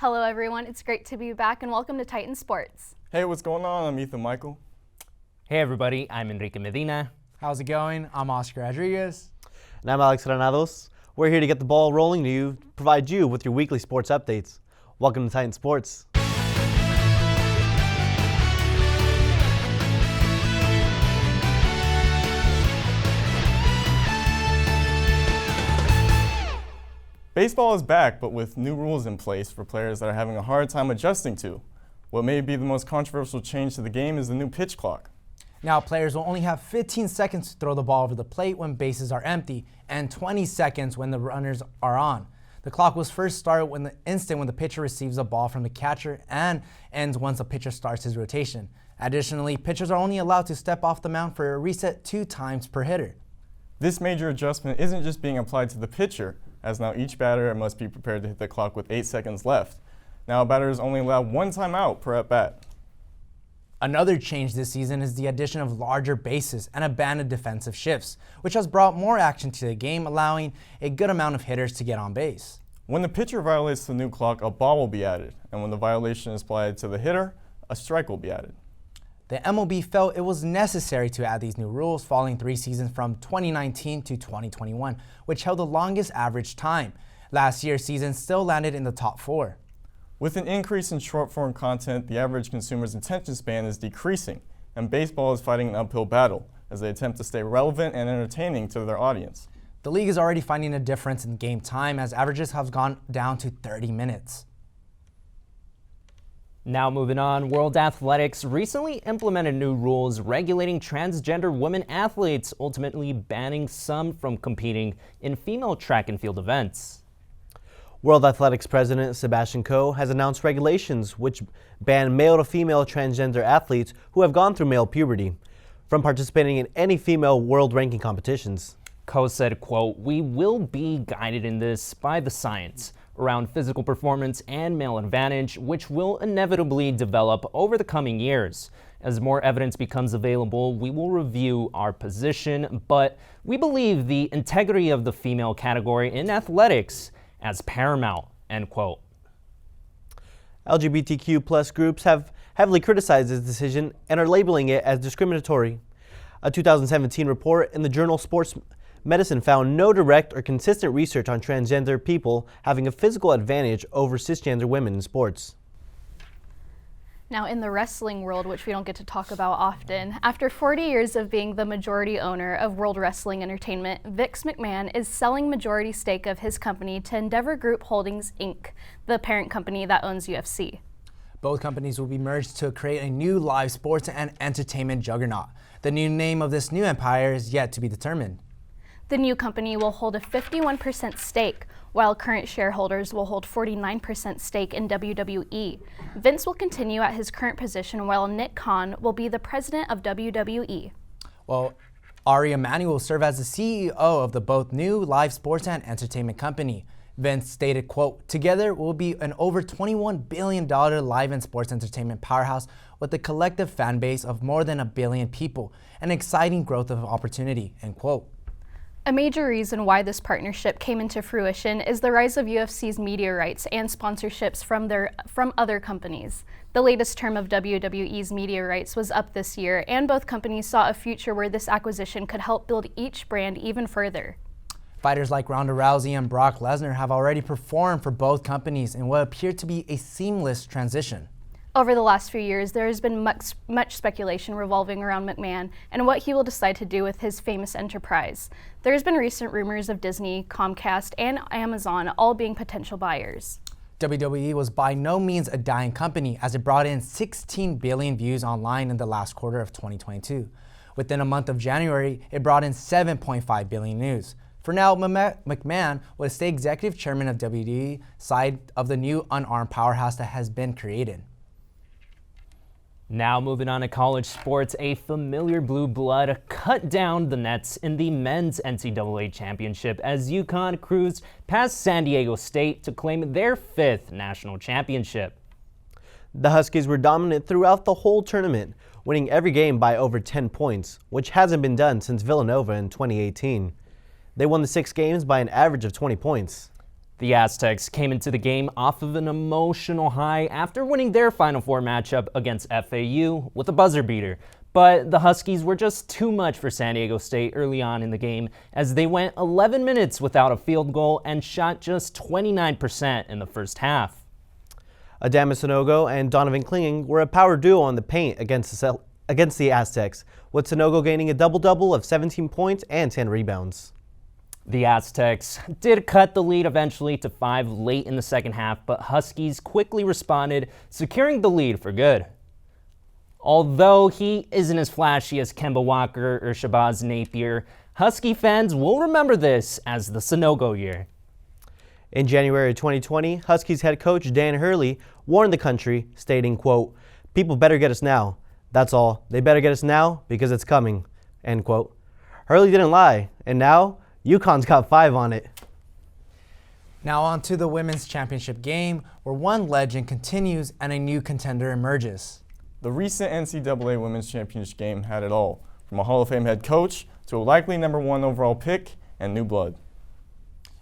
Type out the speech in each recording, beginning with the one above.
Hello everyone, it's great to be back and welcome to Titan Sports. Hey, what's going on? I'm Ethan Michael. Hey everybody, I'm Enrique Medina. How's it going? I'm Oscar Rodriguez. And I'm Alex Granados. We're here to get the ball rolling to provide you with your weekly sports updates. Welcome to Titan Sports. Baseball is back, but with new rules in place for players that are having a hard time adjusting to. What may be the most controversial change to the game is the new pitch clock. Now players will only have 15 seconds to throw the ball over the plate when bases are empty and 20 seconds when the runners are on. The clock was first started when the pitcher receives a ball from the catcher and ends once the pitcher starts his rotation. Additionally, pitchers are only allowed to step off the mound for a reset 2 times per hitter. This major adjustment isn't just being applied to the pitcher, as now each batter must be prepared to hit the clock with 8 seconds left. Now a batter is only allowed 1 timeout per at-bat. Another change this season is the addition of larger bases and a ban of defensive shifts, which has brought more action to the game, allowing a good amount of hitters to get on base. When the pitcher violates the new clock, a ball will be added, and when the violation is applied to the hitter, a strike will be added. The MLB felt it was necessary to add these new rules following 3 seasons from 2019 to 2021, which held the longest average time. Last year's season still landed in the top 4. With an increase in short-form content, the average consumer's attention span is decreasing, and baseball is fighting an uphill battle as they attempt to stay relevant and entertaining to their audience. The league is already finding a difference in game time as averages have gone down to 30 minutes. Now moving on, World Athletics recently implemented new rules regulating transgender women athletes, ultimately banning some from competing in female track and field events. World Athletics President Sebastian Coe has announced regulations which ban male to female transgender athletes who have gone through male puberty from participating in any female world ranking competitions. Coe said, quote, "We will be guided in this by the science around physical performance and male advantage, which will inevitably develop over the coming years. As more evidence becomes available, we will review our position, but we believe the integrity of the female category in athletics as paramount," end quote. LGBTQ plus groups have heavily criticized this decision and are labeling it as discriminatory. A 2017 report in the journal Sports Medicine found no direct or consistent research on transgender people having a physical advantage over cisgender women in sports. Now in the wrestling world, which we don't get to talk about often, after 40 years of being the majority owner of World Wrestling Entertainment, Vince McMahon is selling majority stake of his company to Endeavor Group Holdings, Inc., the parent company that owns UFC. Both companies will be merged to create a new live sports and entertainment juggernaut. The new name of this new empire is yet to be determined. The new company will hold a 51% stake, while current shareholders will hold 49% stake in WWE. Vince will continue at his current position, while Nick Khan will be the president of WWE. Well, Ari Emanuel will serve as the CEO of the both new live sports and entertainment company. Vince stated, quote, "Together we'll be an over $21 billion live and sports entertainment powerhouse with a collective fan base of more than 1 billion people, an exciting growth of opportunity," end quote. A major reason why this partnership came into fruition is the rise of UFC's media rights and sponsorships from other companies. The latest term of WWE's media rights was up this year, and both companies saw a future where this acquisition could help build each brand even further. Fighters like Ronda Rousey and Brock Lesnar have already performed for both companies in what appeared to be a seamless transition. Over the last few years, there has been much speculation revolving around McMahon and what he will decide to do with his famous enterprise. There has been recent rumors of Disney, Comcast, and Amazon all being potential buyers. WWE was by no means a dying company, as it brought in 16 billion views online in the last quarter of 2022. Within a month of January, it brought in 7.5 billion views. For now, McMahon will stay executive chairman of WWE, side of the new unarmed powerhouse that has been created. Now moving on to college sports, a familiar blue blood cut down the nets in the men's NCAA championship as UConn cruised past San Diego State to claim their 5th national championship. The Huskies were dominant throughout the whole tournament, winning every game by over 10 points, which hasn't been done since Villanova in 2018. They won the 6 games by an average of 20 points. The Aztecs came into the game off of an emotional high after winning their Final Four matchup against FAU with a buzzer beater. But the Huskies were just too much for San Diego State early on in the game as they went 11 minutes without a field goal and shot just 29% in the first half. Adama Sanogo and Donovan Klinging were a power duo on the paint against the Aztecs, with Sanogo gaining a double-double of 17 points and 10 rebounds. The Aztecs did cut the lead eventually to 5 late in the second half, but Huskies quickly responded, securing the lead for good. Although he isn't as flashy as Kemba Walker or Shabazz Napier, Husky fans will remember this as the Sanogo year. In January 2020, Huskies head coach Dan Hurley warned the country, stating, quote, "People better get us now. That's all. They better get us now because it's coming," end quote. Hurley didn't lie, and now UConn's got 5 on it. Now on to the women's championship game, where one legend continues and a new contender emerges. The recent NCAA Women's Championship game had it all, from a Hall of Fame head coach to a likely #1 overall pick and new blood.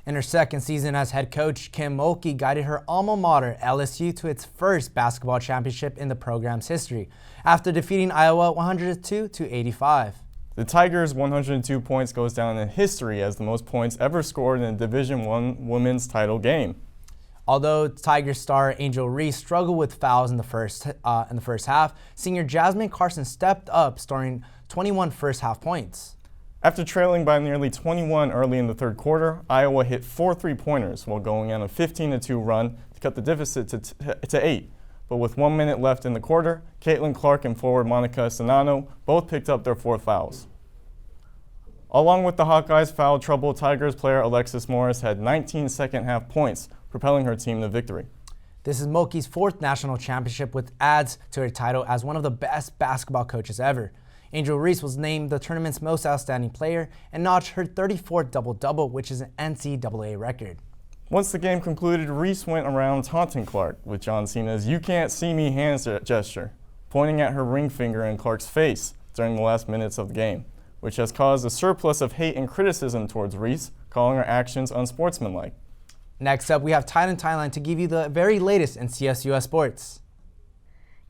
In her second season as head coach, Kim Mulkey guided her alma mater, LSU, to its first basketball championship in the program's history, after defeating Iowa 102-85. The Tigers' 102 points goes down in history as the most points ever scored in a Division I women's title game. Although Tiger star Angel Reese struggled with fouls in the first half, senior Jasmine Carson stepped up, scoring 21 first-half points. After trailing by nearly 21 early in the third quarter, Iowa hit 4 three-pointers while going on a 15-2 run to cut the deficit to 8. But with 1 minute left in the quarter, Caitlin Clark and forward Monica Sonano both picked up their 4 fouls. Along with the Hawkeyes' foul trouble, Tigers player Alexis Morris had 19 second-half points, propelling her team to victory. This is Mulkey's 4th national championship, which adds to her title as one of the best basketball coaches ever. Angel Reese was named the tournament's most outstanding player and notched her 34th double-double, which is an NCAA record. Once the game concluded, Reese went around taunting Clark with John Cena's "You can't see me" hands gesture, pointing at her ring finger in Clark's face during the last minutes of the game, which has caused a surplus of hate and criticism towards Reese, calling her actions unsportsmanlike. Next up, we have Titan Timeline to give you the very latest in CSUF sports.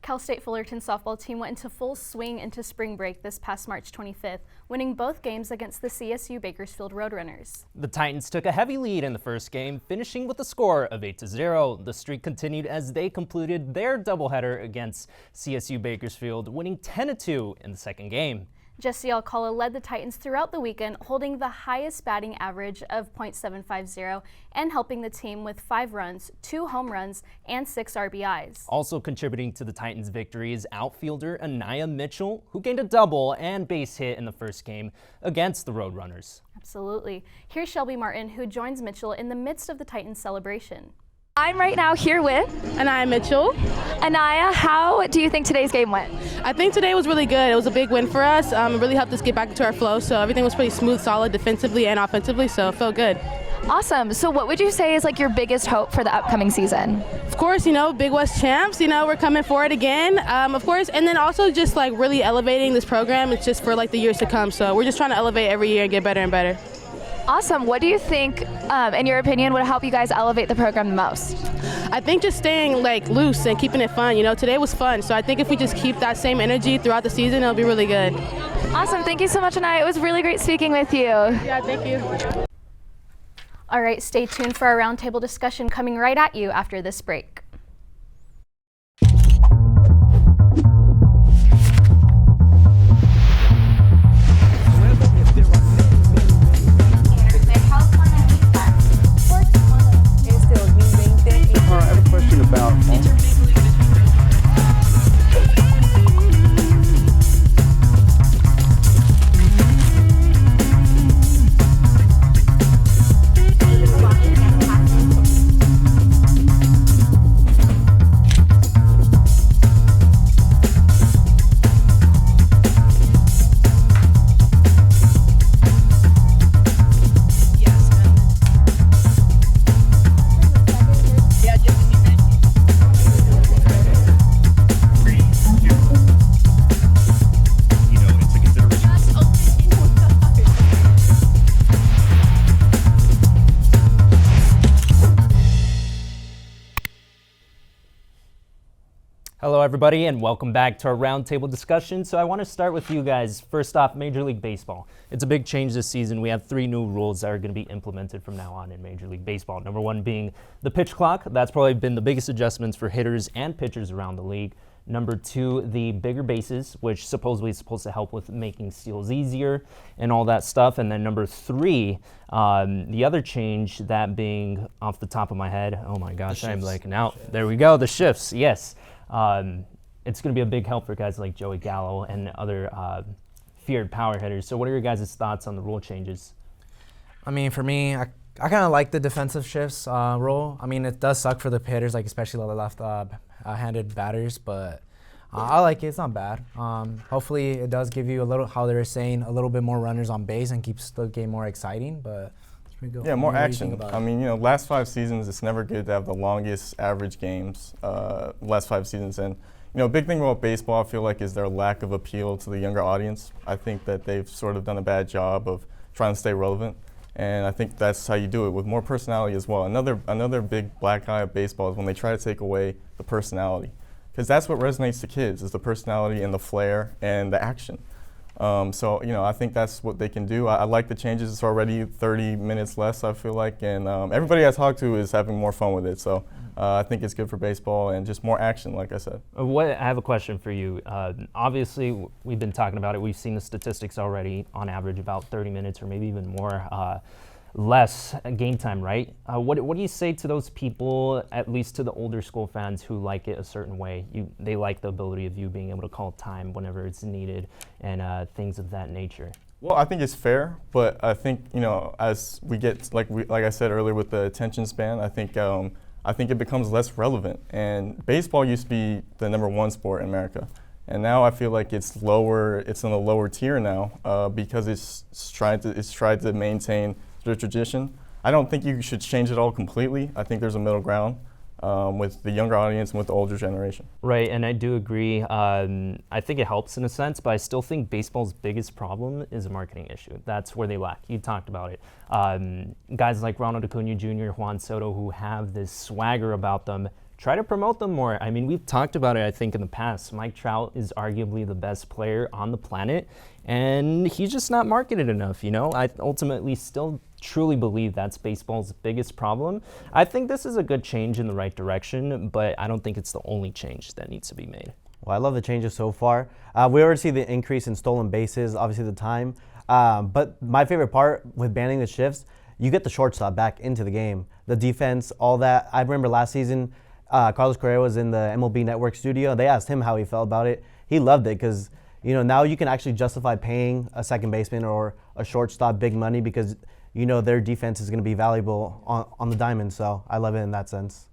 Cal State Fullerton softball team went into full swing into spring break this past March 25th, winning both games against the CSU Bakersfield Roadrunners. The Titans took a heavy lead in the first game, finishing with a score of 8-0. The streak continued as they completed their doubleheader against CSU Bakersfield, winning 10-2 in the second game. Jesse Alcala led the Titans throughout the weekend, holding the highest batting average of .750 and helping the team with 5 runs, 2 home runs, and 6 RBIs. Also contributing to the Titans' victory is outfielder Anaya Mitchell, who gained a double and base hit in the first game against the Roadrunners. Absolutely. Here's Shelby Martin, who joins Mitchell in the midst of the Titans celebration. I'm right now here with Anaya Mitchell. Anaya. How do you think today's game went? I think today was really good. It was a big win for us. It really helped us get back into our flow, so everything was pretty smooth, solid defensively and offensively, so it felt good. Awesome. So what would you say is like your biggest hope for the upcoming season? Of course, Big West champs, we're coming for it again, of course, and then also just like really elevating this program. It's just for like the years to come, so we're just trying to elevate every year and get better and better. Awesome. What do you think, in your opinion, would help you guys elevate the program the most? I think just staying loose and keeping it fun. Today was fun, so I think if we just keep that same energy throughout the season, it'll be really good. Awesome. Thank you so much, Anaya. It was really great speaking with you. Yeah, thank you. All right, stay tuned for our roundtable discussion coming right at you after this break. Hello, everybody, and welcome back to our roundtable discussion. So I want to start with you guys. First off, Major League Baseball. It's a big change this season. We have 3 new rules that are going to be implemented from now on in Major League Baseball. Number 1 being the pitch clock. That's probably been the biggest adjustments for hitters and pitchers around the league. Number 2, the bigger bases, which supposedly is supposed to help with making steals easier and all that stuff. And then number 3, the other change, that being off the top of my head, oh my gosh, I'm like, now, there we go, the shifts, yes. It's going to be a big help for guys like Joey Gallo and other feared power hitters. So what are your guys' thoughts on the rule changes? I mean, for me, I kind of like the defensive shifts rule. I mean, it does suck for the hitters, like especially the left-handed batters, but I like it. It's not bad. Hopefully, it does give you a little, how they were saying, a little bit more runners on base and keeps the game more exciting. But yeah, more action. I mean, last 5 seasons, it's never good to have the longest average games, last 5 seasons. And, a big thing about baseball, I feel like, is their lack of appeal to the younger audience. I think that they've sort of done a bad job of trying to stay relevant. And I think that's how you do it, with more personality as well. Another big black eye of baseball is when they try to take away the personality. Because that's what resonates to kids, is the personality and the flair and the action. So, I think that's what they can do. I like the changes. It's already 30 minutes less, I feel like, and everybody I talk to is having more fun with it. So I think it's good for baseball and just more action, like I said. I have a question for you. Obviously, we've been talking about it. We've seen the statistics already, on average about 30 minutes or maybe even more less game time, right? What do you say to those people, at least to the older school fans who like it a certain way? They like the ability of you being able to call time whenever it's needed and things of that nature. Well, I think it's fair, but I think, as we get, like I said earlier with the attention span, I think it becomes less relevant. And baseball used to be the #1 sport in America. And now I feel like it's lower. It's in a lower tier now because it's tried to maintain the tradition. I don't think you should change it all completely. I think there's a middle ground with the younger audience and with the older generation. Right, and I do agree. I think it helps in a sense, but I still think baseball's biggest problem is a marketing issue. That's where they lack. You talked about it. Guys like Ronald Acuna Jr., Juan Soto, who have this swagger about them, try to promote them more. I mean, we've talked about it, I think, in the past. Mike Trout is arguably the best player on the planet, and he's just not marketed enough, I ultimately still truly believe that's baseball's biggest problem. I think this is a good change in the right direction, but I don't think it's the only change that needs to be made. Well, I love the changes so far. We already see the increase in stolen bases, obviously the time. But my favorite part with banning the shifts, you get the shortstop back into the game. The defense, all that. I remember last season, Carlos Correa was in the MLB Network studio. They asked him how he felt about it. He loved it because, now you can actually justify paying a second baseman or a shortstop big money because, their defense is going to be valuable on the diamond. So I love it in that sense.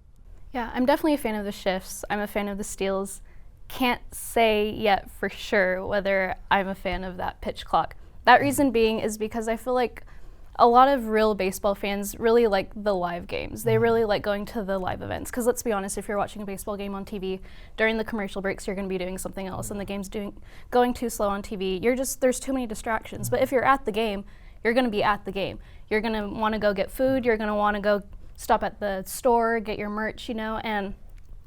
Yeah, I'm definitely a fan of the shifts. I'm a fan of the steals. Can't say yet for sure whether I'm a fan of that pitch clock. That reason being is because I feel like a lot of real baseball fans really like the live games. They really like going to the live events. Because let's be honest, if you're watching a baseball game on TV, during the commercial breaks, you're going to be doing something else, and the game's going too slow on TV. There's too many distractions. But if you're at the game, you're going to be at the game. You're going to want to go get food. You're going to want to go stop at the store, get your merch, and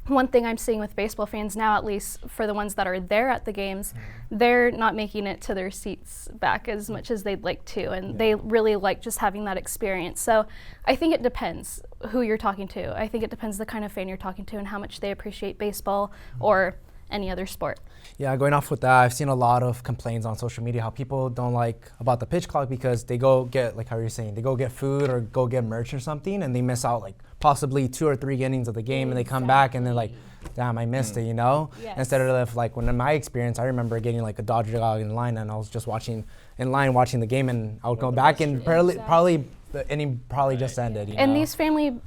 one thing I'm seeing with baseball fans now, at least for the ones that are there at the games, they're not making it to their seats back as much as they'd like to, and they really like just having that experience. So I think it depends who you're talking to. I think it depends the kind of fan you're talking to and how much they appreciate baseball or any other sport. Yeah, going off with that, I've seen a lot of complaints on social media how people don't like about the pitch clock because they go get, like how you're saying, they go get food or go get merch or something, and they miss out like possibly 2 or 3 innings of the game, and they come back and they're like, damn, I missed it, Yes. Instead of like, when in my experience, I remember getting like a Dodger dog in line, and I was just watching the game, and I would go back and probably the inning just ended. And these family,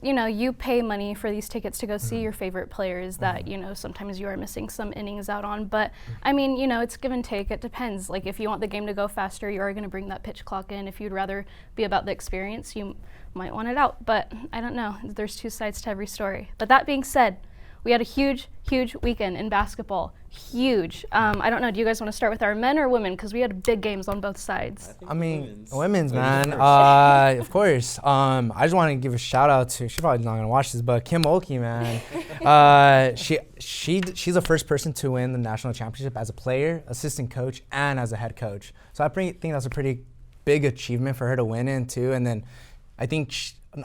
you pay money for these tickets to go see your favorite players that, sometimes you are missing some innings out on. But, I mean, it's give and take. It depends. Like, if you want the game to go faster, you are going to bring that pitch clock in. If you'd rather be about the experience, you might want it out. But I don't know. There's 2 sides to every story. But that being said, we had a huge weekend in basketball. Huge. I don't know, do you guys want to start with our men or women? Because we had big games on both sides. I mean, women's, man. Of course. I just want to give a shout out to, she's probably not going to watch this, but Kim Mulkey, man. She's the first person to win the national championship as a player, assistant coach, and as a head coach. So I think that's a pretty big achievement for her to win in, too. And then I think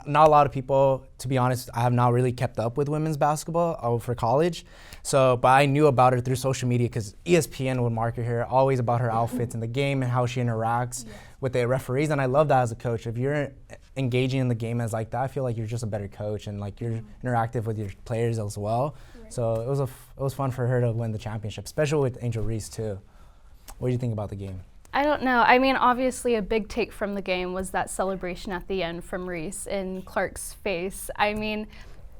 not a lot of people, to be honest, I have not really kept up with women's basketball for college. But I knew about her through social media because ESPN would market her always about her outfits in the game and how she interacts with the referees. And I love that as a coach. If you're engaging in the game as like that, I feel like you're just a better coach and like you're interactive with your players as well. Right. So it was fun for her to win the championship, especially with Angel Reese too. What do you think about the game? I don't know. I mean, obviously a big take from the game was that celebration at the end from Reese in Clark's face. I mean,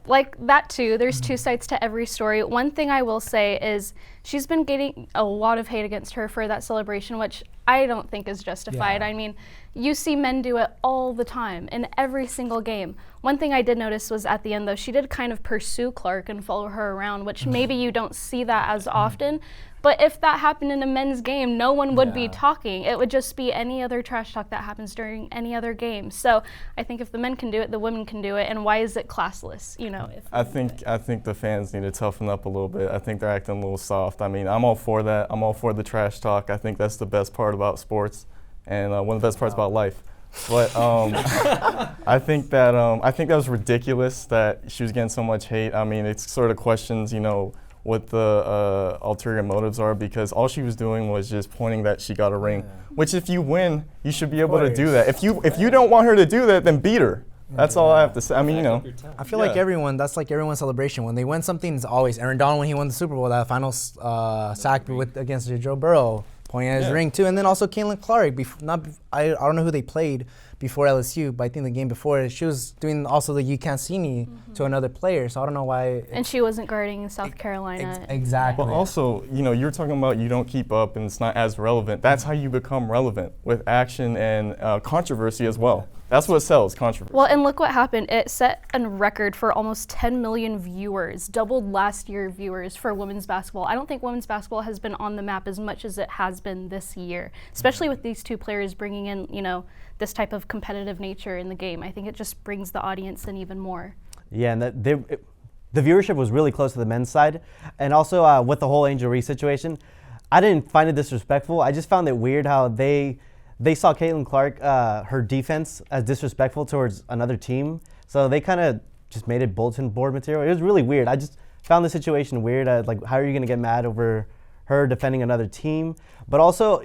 like that too, there's two sides to every story. One thing I will say is she's been getting a lot of hate against her for that celebration, which I don't think is justified. I mean, you see men do it all the time in every single game. One thing I did notice was at the end though, she did kind of pursue Clark and follow her around, which maybe you don't see that as often. But if that happened in a men's game, no one would be talking. It would just be any other trash talk that happens during any other game. So I think if the men can do it, the women can do it. And why is it classless? You know, I think the fans need to toughen up a little bit. I think they're acting a little soft. I mean, I'm all for that. I'm all for the trash talk. I think that's the best part about sports and one of the best parts about life. But I think that was ridiculous that she was getting so much hate. I mean, it sort of questions, you know, what the ulterior motives are, because all she was doing was just pointing that she got a ring, which if you win, you should be able to do that. If you don't want her to do that, then beat her. That's all I have to say. I mean, you know. I feel like that's like everyone's celebration. When they win something, it's always Aaron Donald when he won the Super Bowl, that final sack against Joe Burrow, pointing at his ring too. And then also Caitlin Clark, I don't know who they played before LSU, but I think the game before, she was doing also the "You Can't See Me" to another player, so I don't know why. And she wasn't guarding in South Carolina. Exactly. But also, you know, you're talking about you don't keep up and it's not as relevant. That's how you become relevant, with action and controversy as well. That's what sells, controversy. Well, and look what happened. It set a record for almost 10 million viewers, doubled last year viewers for women's basketball. I don't think women's basketball has been on the map as much as it has been this year, especially with these two players bringing in, you know, this type of competitive nature in the game. I think it just brings the audience in even more. Yeah, and the viewership was really close to the men's side. And also with the whole Angel Reese situation, I didn't find it disrespectful. I just found it weird how they saw Caitlin Clark, her defense, as disrespectful towards another team. So they kind of just made it bulletin board material. It was really weird. I just found the situation weird. Like, how are you going to get mad over her defending another team? But also,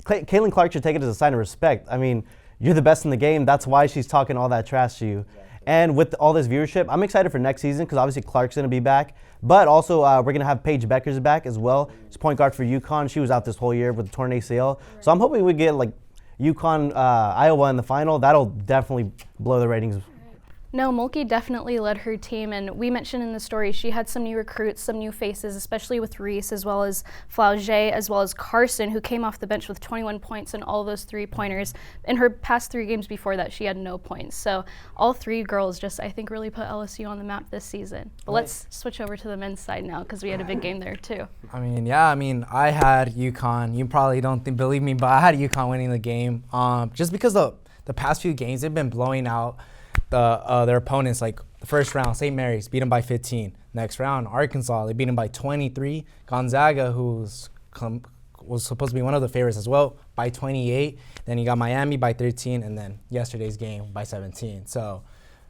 Caitlin Clark should take it as a sign of respect. I mean, you're the best in the game. That's why she's talking all that trash to you. Exactly. And with all this viewership, I'm excited for next season because obviously Clark's going to be back. But also, we're going to have Paige Beckers back as well. She's point guard for UConn. She was out this whole year with the torn ACL. So I'm hoping we get like UConn, Iowa in the final. That'll definitely blow the ratings. No, Mulkey definitely led her team, and we mentioned in the story she had some new recruits, some new faces, especially with Reese, as well as Flauget, as well as Carson, who came off the bench with 21 points and all those 3-pointers. In her past 3 games before that, she had no points. So all 3 girls just, I think, really put LSU on the map this season. But let's switch over to the men's side now, because we had a big game there too. I mean, I had UConn. You probably don't believe me, but I had UConn winning the game. Just because the past few games, they've been blowing out their opponents. Like the first round, St. Mary's beat them by 15. Next round, Arkansas, they beat them by 23. Gonzaga, who was supposed to be one of the favorites as well, by 28. Then you got Miami by 13, and then yesterday's game by 17. So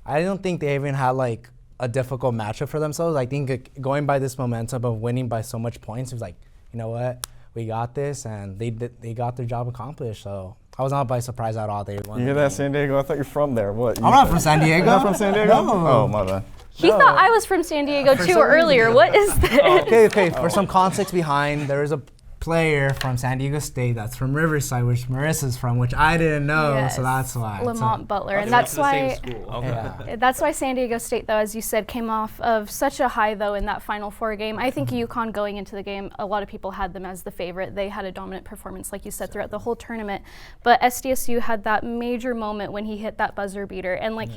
I don't think they even had like a difficult matchup for themselves. I think going by this momentum of winning by so much points, it was like, you know what, we got this, and they got their job accomplished. So I was not by surprise at all. They won. You hear that, San Diego? I thought you're from there. What? I'm not from San Diego. You're not from San Diego? No. Oh, my bad. He thought I was from San Diego too earlier. What is this? Okay. For some context behind, there is a player from San Diego State that's from Riverside, which Marisa's from, which I didn't know, yes. so that's why. Lamont Butler, and that's why. That's why San Diego State, though, as you said, came off of such a high, though, in that Final Four game. I think UConn going into the game, a lot of people had them as the favorite. They had a dominant performance, like you said, throughout the whole tournament. But SDSU had that major moment when he hit that buzzer beater, and like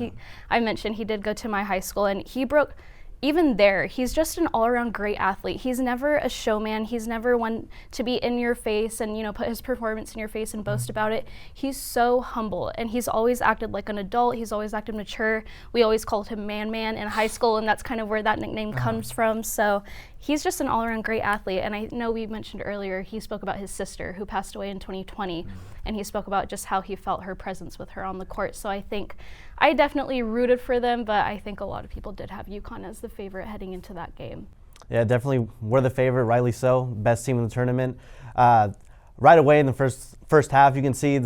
I mentioned, he did go to my high school, and he broke. even there, he's just an all-around great athlete. He's never a showman. He's never one to be in your face and, you know, put his performance in your face and boast about it. He's so humble, and he's always acted like an adult. He's always acted mature. We always called him Man in high school, and that's kind of where that nickname comes from. So he's just an all-around great athlete. And I know we mentioned earlier, he spoke about his sister who passed away in 2020, and he spoke about just how he felt her presence with her on the court. So I think I definitely rooted for them, but I think a lot of people did have UConn as the favorite heading into that game. Yeah, definitely we're the favorite, rightly so. Best team in the tournament. Right away in the first half, you can see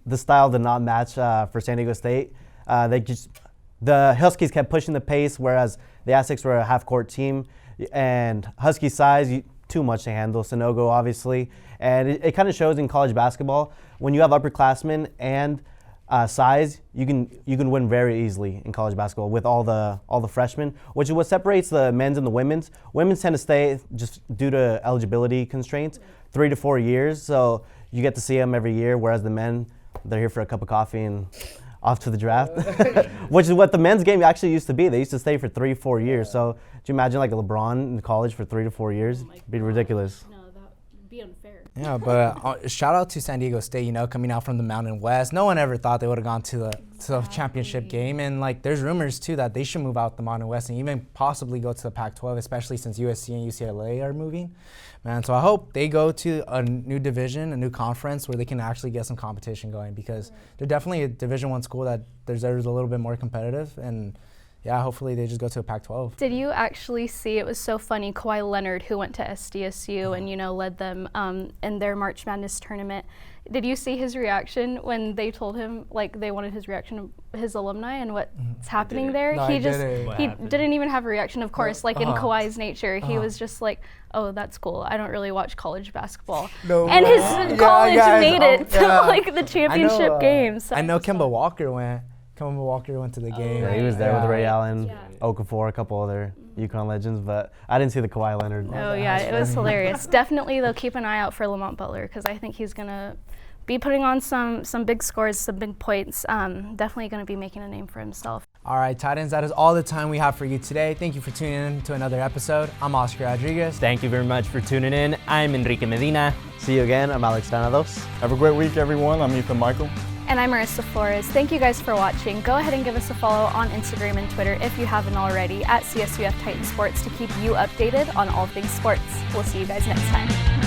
the style did not match for San Diego State. The Huskies kept pushing the pace, whereas the Aztecs were a half-court team. And Husky size, too much to handle. Sanogo, obviously. And it kind of shows in college basketball. When you have upperclassmen and size, you can win very easily in college basketball with all the freshmen, which is what separates the men's and the women's. Women's tend to stay, just due to eligibility constraints, 3 to 4 years. So you get to see them every year, whereas the men, they're here for a cup of coffee and off to the draft, which is what the men's game actually used to be. They used to stay for 3-4 years. So do you imagine like a LeBron in college for 3 to 4 years? It'd be ridiculous. No, that would be unfair. Yeah, but shout out to San Diego State, you know, coming out from the Mountain West. No one ever thought they would have gone to the championship game. And like there's rumors too that they should move out the Mountain West and even possibly go to the Pac-12, especially since USC and UCLA are moving. Man, so I hope they go to a new division, a new conference where they can actually get some competition going, because they're definitely a Division I school that deserves a little bit more competitive. And yeah, hopefully they just go to a Pac-12. Did you actually see, it was so funny, Kawhi Leonard, who went to SDSU and, you know, led them in their March Madness tournament. Did you see his reaction when they told him, like, they wanted his reaction of his alumni and what's happening there? No, he didn't. didn't even have a reaction, of course, like in Kawhi's nature. He was just like, oh, that's cool. I don't really watch college basketball. No, and his college guys, made it to like the championship game. So I know Kemba Walker went. Kemba Walker went to the game. Yeah, he was there with Ray Allen, Okafor, a couple other UConn legends, but I didn't see the Kawhi Leonard. Oh yeah, it was hilarious. Definitely, though, keep an eye out for Lamont Butler, because I think he's gonna be putting on some big scores, some big points. Definitely gonna be making a name for himself. All right, Titans, that is all the time we have for you today. Thank you for tuning in to another episode. I'm Oscar Rodriguez. Thank you very much for tuning in. I'm Enrique Medina. See you again. I'm Alex Granados. Have a great week, everyone. I'm Ethan Michael. And I'm Marisa Flores. Thank you guys for watching. Go ahead and give us a follow on Instagram and Twitter if you haven't already, at CSUF Titan Sports, to keep you updated on all things sports. We'll see you guys next time.